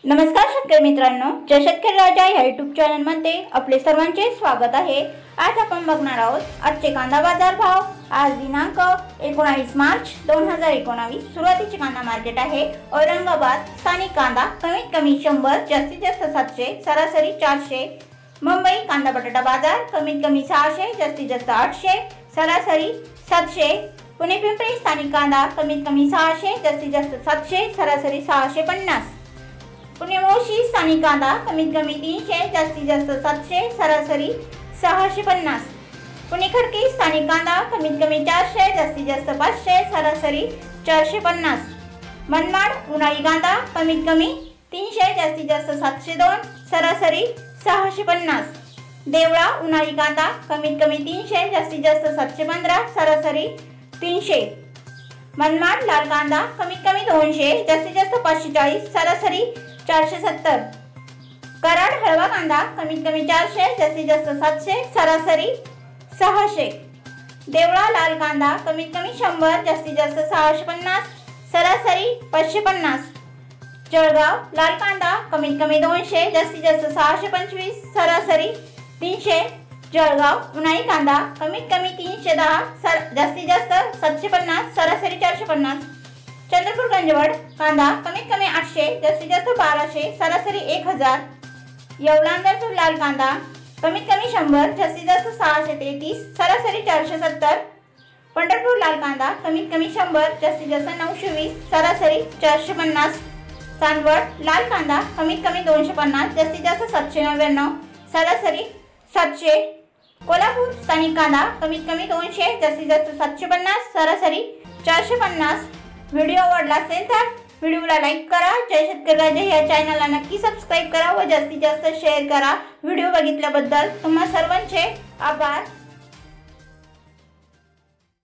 नमस्कार शेतकरी मित्रांनो, जय शेतकरी राजा या यूट्यूब चॅनलमध्ये आपले सर्वांचे स्वागत आहे। आज आपण बघणार आहोत आजचे कांदा बाजार भाव। आज दिनांक 19 मार्च 2019। सुरुवातीचे कांदा मार्केट आहे औरंगाबाद। स्थानिक कांदा कमीत कमी 100, जास्तीत जास्त 700, सरासरी 400। मुंबई कांदा बटाटा बाजार कमीत कमी 600, जास्तीत जास्त 800, सरासरी 700। पुणे पिंपरी स्थानिक कांदा कमीत कमी 600, जास्तीत जास्त 700, सरासरी 650। पुणे मोशी स्थानिक कांदा कमीत कमी 300, जास्तीत जास्त 700, सरासरी 650। पुणे खडकी स्थानिक कांदा कमीत कमी 400, जास्तीत जास्त 500, सरासरी 450। मनमाड उन्हाळी कांदा कमीत कमी 300, जास्तीत जास्त 702, सरासरी 650। देवळा उन्हाळी कांदा कमीत कमी 300, जास्तीत जास्त 715, सरासरी 300। मनमाड लाल कांदा कमीत कमी 200, जास्तीत जास्त 540, सरासरी 470। कराड हळवा कांदा कमीत कमी 400, जास्तीत जास्त 700, सरासरी 600। देवळा लाल कांदा कमीत कमी 100, जास्तीत जास्त 650, सरासरी 550। जळगाव लाल कांदा कमीत कमी 200, जास्तीत जास्त 625, सरासरी 300। जळगाव उन्हाळी कांदा कमीत कमी 310, जास्तीत जास्त 750, सरासरी 450। चंद्रपूर गंजवड कांदा कमीत कमी 800, जास्तीत जास्त 1200, सरासरी 1000। येवलांदर लाल कांदा कमीत कमी 100, जास्तीत जास्त 633, सरासरी 470। पंढरपूर लाल कांदा कमीत कमी 100, जास्तीत जास्त 920, सरासरी 450। चांदवड लाल कांदा कमीत कमी 250, जास्तीत जास्त 799, सरासरी 700। कोल्हापूर स्थानिक कांदा कमीत कमी 200, जास्तीत जास्त 750, सरासरी 450। व्हिडिओ आवडला असेल तर व्हिडिओला लाईक करा। जय शेतकरी राजा या चॅनलला नक्की सबस्क्राईब करा व जास्तीत जास्त शेअर करा। व्हिडिओ बघितल्याबद्दल तुम्हा सर्वांचे आभार।